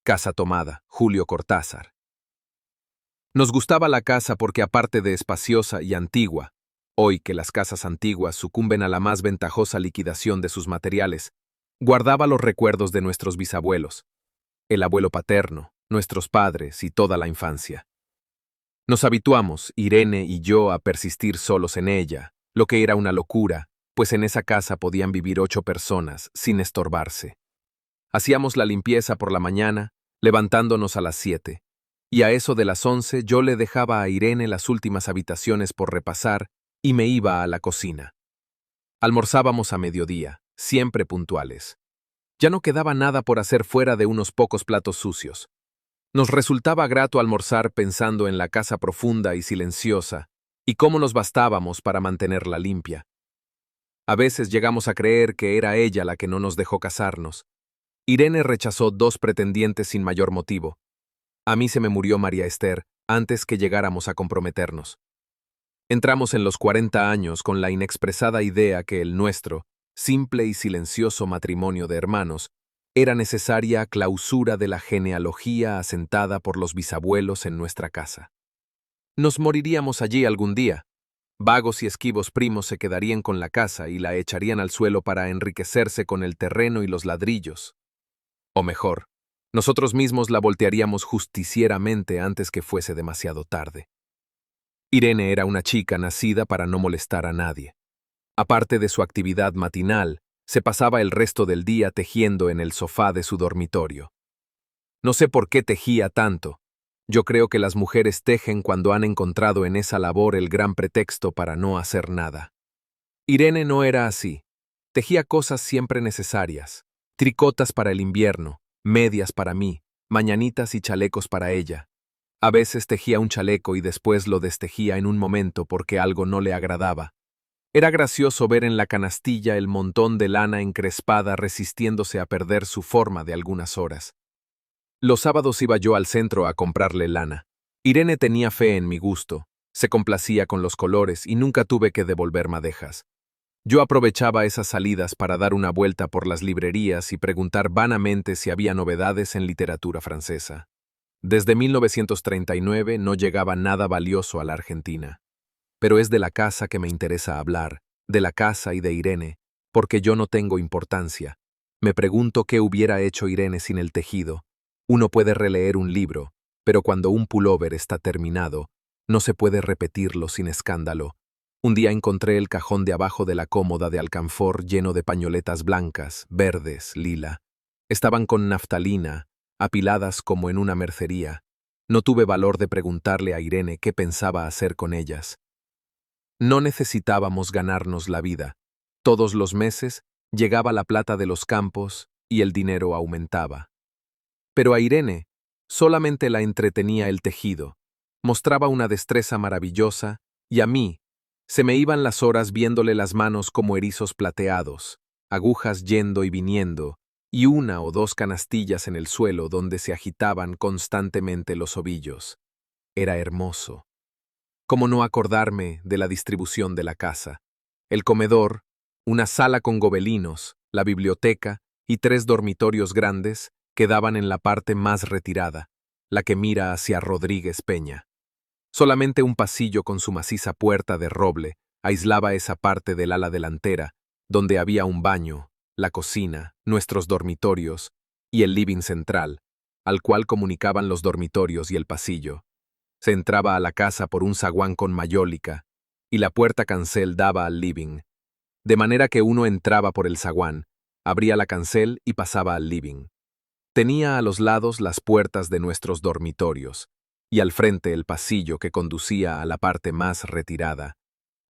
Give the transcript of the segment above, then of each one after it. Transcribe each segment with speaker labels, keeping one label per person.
Speaker 1: Casa tomada, Julio Cortázar. Nos gustaba la casa porque aparte de espaciosa y antigua, hoy que las casas antiguas sucumben a la más ventajosa liquidación de sus materiales, guardaba los recuerdos de nuestros bisabuelos, el abuelo paterno, nuestros padres y toda la infancia. Nos habituamos, Irene y yo, a persistir solos en ella, lo que era una locura, pues en esa casa podían vivir 8 personas sin estorbarse. Hacíamos la limpieza por la mañana, levantándonos a las 7, y a eso de las 11 yo le dejaba a Irene las últimas habitaciones por repasar y me iba a la cocina. Almorzábamos a mediodía, siempre puntuales. Ya no quedaba nada por hacer fuera de unos pocos platos sucios. Nos resultaba grato almorzar pensando en la casa profunda y silenciosa, y cómo nos bastábamos para mantenerla limpia. A veces llegamos a creer que era ella la que no nos dejó casarnos. Irene rechazó 2 pretendientes sin mayor motivo. A mí se me murió María Esther antes que llegáramos a comprometernos. Entramos en los 40 años con la inexpresada idea que el nuestro, simple y silencioso matrimonio de hermanos, era necesaria clausura de la genealogía asentada por los bisabuelos en nuestra casa. Nos moriríamos allí algún día. Vagos y esquivos primos se quedarían con la casa y la echarían al suelo para enriquecerse con el terreno y los ladrillos. O mejor, nosotros mismos la voltearíamos justicieramente antes que fuese demasiado tarde. Irene era una chica nacida para no molestar a nadie. Aparte de su actividad matinal, se pasaba el resto del día tejiendo en el sofá de su dormitorio. No sé por qué tejía tanto. Yo creo que las mujeres tejen cuando han encontrado en esa labor el gran pretexto para no hacer nada. Irene no era así. Tejía cosas siempre necesarias. Tricotas para el invierno, medias para mí, mañanitas y chalecos para ella. A veces tejía un chaleco y después lo destejía en un momento porque algo no le agradaba. Era gracioso ver en la canastilla el montón de lana encrespada resistiéndose a perder su forma de algunas horas. Los sábados iba yo al centro a comprarle lana. Irene tenía fe en mi gusto, se complacía con los colores y nunca tuve que devolver madejas. Yo aprovechaba esas salidas para dar una vuelta por las librerías y preguntar vanamente si había novedades en literatura francesa. Desde 1939 no llegaba nada valioso a la Argentina. Pero es de la casa que me interesa hablar, de la casa y de Irene, porque yo no tengo importancia. Me pregunto qué hubiera hecho Irene sin el tejido. Uno puede releer un libro, pero cuando un pullover está terminado, no se puede repetirlo sin escándalo. Un día encontré el cajón de abajo de la cómoda de alcanfor lleno de pañoletas blancas, verdes, lila. Estaban con naftalina, apiladas como en una mercería. No tuve valor de preguntarle a Irene qué pensaba hacer con ellas. No necesitábamos ganarnos la vida. Todos los meses llegaba la plata de los campos y el dinero aumentaba. Pero a Irene solamente la entretenía el tejido. Mostraba una destreza maravillosa y a mí se me iban las horas viéndole las manos como erizos plateados, agujas yendo y viniendo, y 1 o 2 canastillas en el suelo donde se agitaban constantemente los ovillos. Era hermoso. ¿Cómo no acordarme de la distribución de la casa? El comedor, una sala con gobelinos, la biblioteca y 3 dormitorios grandes quedaban en la parte más retirada, la que mira hacia Rodríguez Peña. Solamente un pasillo con su maciza puerta de roble aislaba esa parte del ala delantera, donde había un baño, la cocina, nuestros dormitorios y el living central, al cual comunicaban los dormitorios y el pasillo. Se entraba a la casa por un zaguán con mayólica, y la puerta cancel daba al living, de manera que uno entraba por el zaguán, abría la cancel y pasaba al living. Tenía a los lados las puertas de nuestros dormitorios, y al frente el pasillo que conducía a la parte más retirada.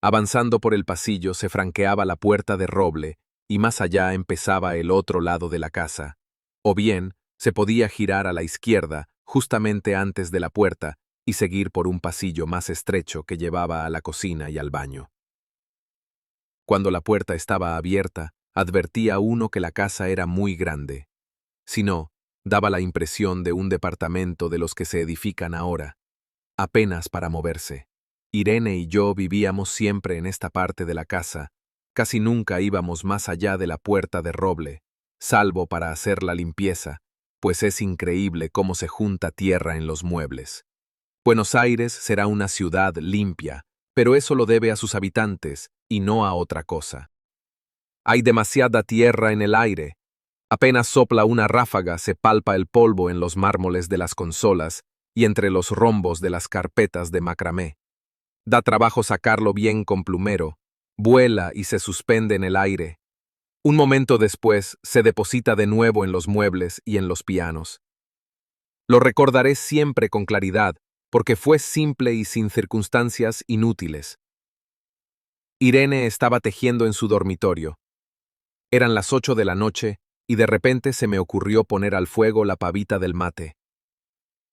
Speaker 1: Avanzando por el pasillo se franqueaba la puerta de roble, y más allá empezaba el otro lado de la casa. O bien, se podía girar a la izquierda, justamente antes de la puerta, y seguir por un pasillo más estrecho que llevaba a la cocina y al baño. Cuando la puerta estaba abierta, advertía uno que la casa era muy grande. Si no, daba la impresión de un departamento de los que se edifican ahora, apenas para moverse. Irene y yo vivíamos siempre en esta parte de la casa, casi nunca íbamos más allá de la puerta de roble, salvo para hacer la limpieza, pues es increíble cómo se junta tierra en los muebles. Buenos Aires será una ciudad limpia, pero eso lo debe a sus habitantes y no a otra cosa. Hay demasiada tierra en el aire. Apenas sopla una ráfaga se palpa el polvo en los mármoles de las consolas y entre los rombos de las carpetas de macramé. Da trabajo sacarlo bien con plumero, vuela y se suspende en el aire. Un momento después se deposita de nuevo en los muebles y en los pianos. Lo recordaré siempre con claridad, porque fue simple y sin circunstancias inútiles. Irene estaba tejiendo en su dormitorio. Eran las 8 de la noche y de repente se me ocurrió poner al fuego la pavita del mate.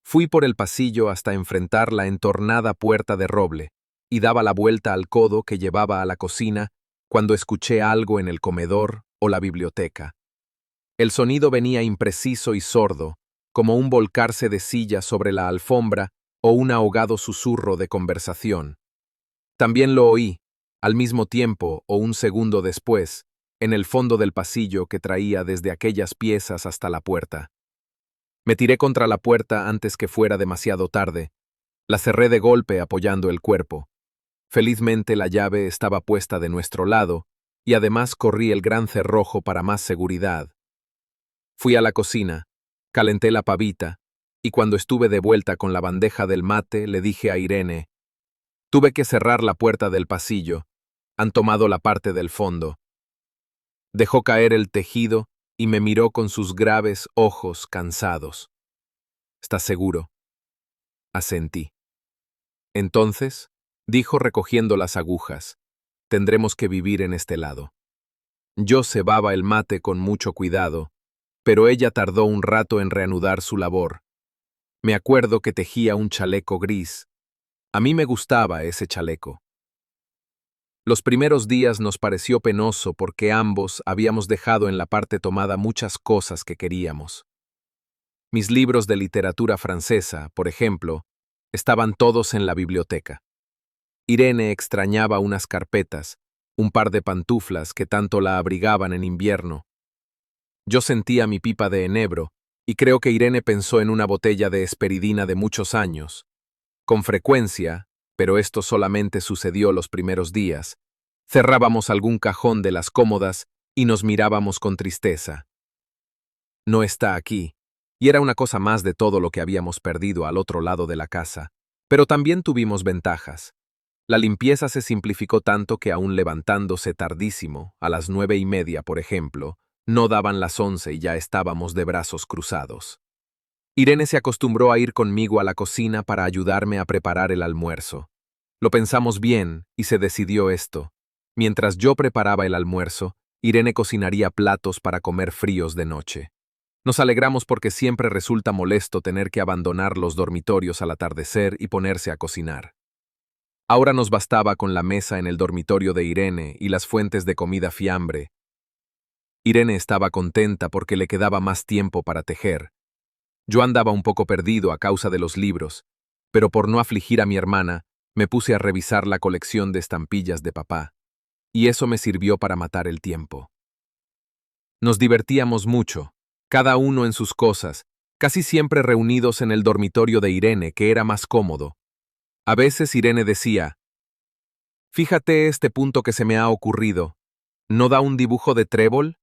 Speaker 1: Fui por el pasillo hasta enfrentar la entornada puerta de roble y daba la vuelta al codo que llevaba a la cocina cuando escuché algo en el comedor o la biblioteca. El sonido venía impreciso y sordo, como un volcarse de silla sobre la alfombra o un ahogado susurro de conversación. También lo oí, al mismo tiempo o un segundo después, en el fondo del pasillo que traía desde aquellas piezas hasta la puerta. Me tiré contra la puerta antes que fuera demasiado tarde. La cerré de golpe apoyando el cuerpo. Felizmente la llave estaba puesta de nuestro lado y además corrí el gran cerrojo para más seguridad. Fui a la cocina, calenté la pavita y cuando estuve de vuelta con la bandeja del mate le dije a Irene: tuve que cerrar la puerta del pasillo, han tomado la parte del fondo. Dejó caer el tejido y me miró con sus graves ojos cansados. ¿Estás seguro? Asentí. Entonces, dijo recogiendo las agujas, tendremos que vivir en este lado. Yo cebaba el mate con mucho cuidado, pero ella tardó un rato en reanudar su labor. Me acuerdo que tejía un chaleco gris. A mí me gustaba ese chaleco. Los primeros días nos pareció penoso porque ambos habíamos dejado en la parte tomada muchas cosas que queríamos. Mis libros de literatura francesa, por ejemplo, estaban todos en la biblioteca. Irene extrañaba unas carpetas, un par de pantuflas que tanto la abrigaban en invierno. Yo sentía mi pipa de enebro, y creo que Irene pensó en una botella de esperidina de muchos años. Con frecuencia, pero esto solamente sucedió los primeros días, cerrábamos algún cajón de las cómodas y nos mirábamos con tristeza. No está aquí, y era una cosa más de todo lo que habíamos perdido al otro lado de la casa, pero también tuvimos ventajas. La limpieza se simplificó tanto que aún levantándose tardísimo, a las 9:30, por ejemplo, no daban las 11 y ya estábamos de brazos cruzados. Irene se acostumbró a ir conmigo a la cocina para ayudarme a preparar el almuerzo. Lo pensamos bien y se decidió esto. Mientras yo preparaba el almuerzo, Irene cocinaría platos para comer fríos de noche. Nos alegramos porque siempre resulta molesto tener que abandonar los dormitorios al atardecer y ponerse a cocinar. Ahora nos bastaba con la mesa en el dormitorio de Irene y las fuentes de comida fiambre. Irene estaba contenta porque le quedaba más tiempo para tejer. Yo andaba un poco perdido a causa de los libros, pero por no afligir a mi hermana, me puse a revisar la colección de estampillas de papá, y eso me sirvió para matar el tiempo. Nos divertíamos mucho, cada uno en sus cosas, casi siempre reunidos en el dormitorio de Irene, que era más cómodo. A veces Irene decía: fíjate este punto que se me ha ocurrido, ¿no da un dibujo de trébol?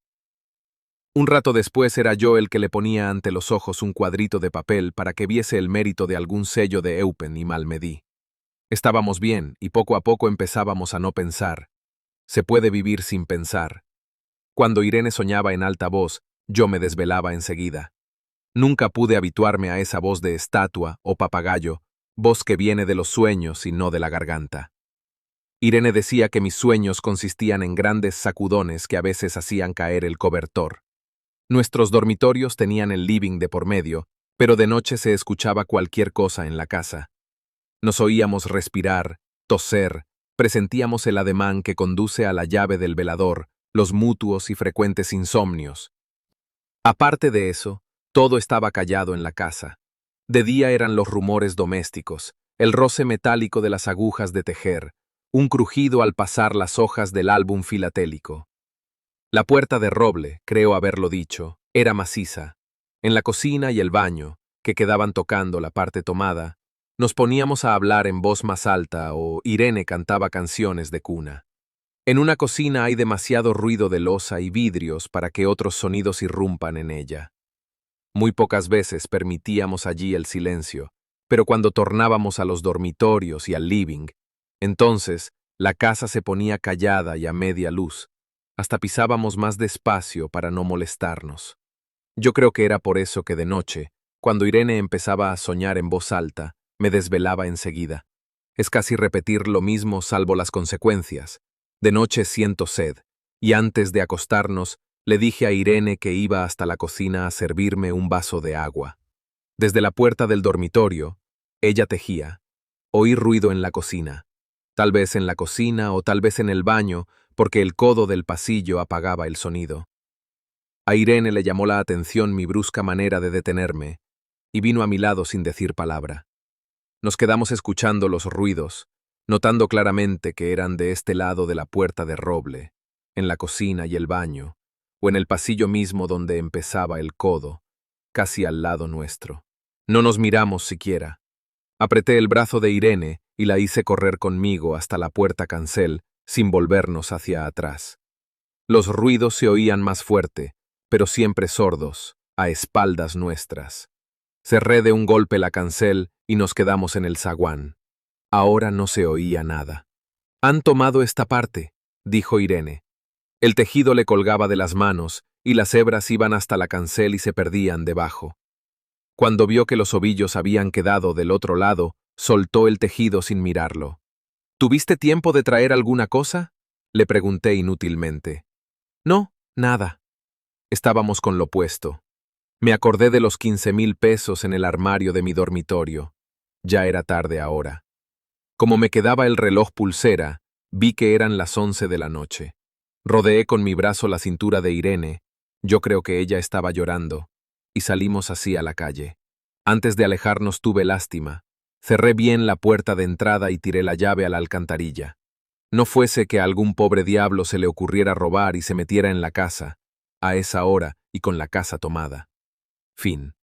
Speaker 1: Un rato después era yo el que le ponía ante los ojos un cuadrito de papel para que viese el mérito de algún sello de Eupen y Malmedy. Estábamos bien y poco a poco empezábamos a no pensar. Se puede vivir sin pensar. Cuando Irene soñaba en alta voz, yo me desvelaba enseguida. Nunca pude habituarme a esa voz de estatua o papagayo, voz que viene de los sueños y no de la garganta. Irene decía que mis sueños consistían en grandes sacudones que a veces hacían caer el cobertor. Nuestros dormitorios tenían el living de por medio, pero de noche se escuchaba cualquier cosa en la casa. Nos oíamos respirar, toser, presentíamos el ademán que conduce a la llave del velador, los mutuos y frecuentes insomnios. Aparte de eso, todo estaba callado en la casa. De día eran los rumores domésticos, el roce metálico de las agujas de tejer, un crujido al pasar las hojas del álbum filatélico. La puerta de roble, creo haberlo dicho, era maciza. En la cocina y el baño, que quedaban tocando la parte tomada, nos poníamos a hablar en voz más alta o Irene cantaba canciones de cuna. En una cocina hay demasiado ruido de loza y vidrios para que otros sonidos irrumpan en ella. Muy pocas veces permitíamos allí el silencio, pero cuando tornábamos a los dormitorios y al living, entonces la casa se ponía callada y a media luz, hasta pisábamos más despacio para no molestarnos. Yo creo que era por eso que de noche, cuando Irene empezaba a soñar en voz alta, me desvelaba enseguida. Es casi repetir lo mismo salvo las consecuencias. De noche siento sed, y antes de acostarnos, le dije a Irene que iba hasta la cocina a servirme un vaso de agua. Desde la puerta del dormitorio, ella tejía. Oí ruido en la cocina. Tal vez en la cocina o tal vez en el baño, porque el codo del pasillo apagaba el sonido. A Irene le llamó la atención mi brusca manera de detenerme, y vino a mi lado sin decir palabra. Nos quedamos escuchando los ruidos, notando claramente que eran de este lado de la puerta de roble, en la cocina y el baño, o en el pasillo mismo donde empezaba el codo, casi al lado nuestro. No nos miramos siquiera. Apreté el brazo de Irene y la hice correr conmigo hasta la puerta cancel, sin volvernos hacia atrás. Los ruidos se oían más fuerte, pero siempre sordos, a espaldas nuestras. Cerré de un golpe la cancel y nos quedamos en el zaguán. Ahora no se oía nada. «Han tomado esta parte», dijo Irene. El tejido le colgaba de las manos y las hebras iban hasta la cancel y se perdían debajo. Cuando vio que los ovillos habían quedado del otro lado, soltó el tejido sin mirarlo. «¿Tuviste tiempo de traer alguna cosa?», le pregunté inútilmente. «No, nada». Estábamos con lo puesto. Me acordé de los 15,000 pesos en el armario de mi dormitorio. Ya era tarde ahora. Como me quedaba el reloj pulsera, vi que eran las 11 de la noche. Rodeé con mi brazo la cintura de Irene, yo creo que ella estaba llorando, y salimos así a la calle. Antes de alejarnos tuve lástima. Cerré bien la puerta de entrada y tiré la llave a la alcantarilla. No fuese que a algún pobre diablo se le ocurriera robar y se metiera en la casa, a esa hora y con la casa tomada. Fin.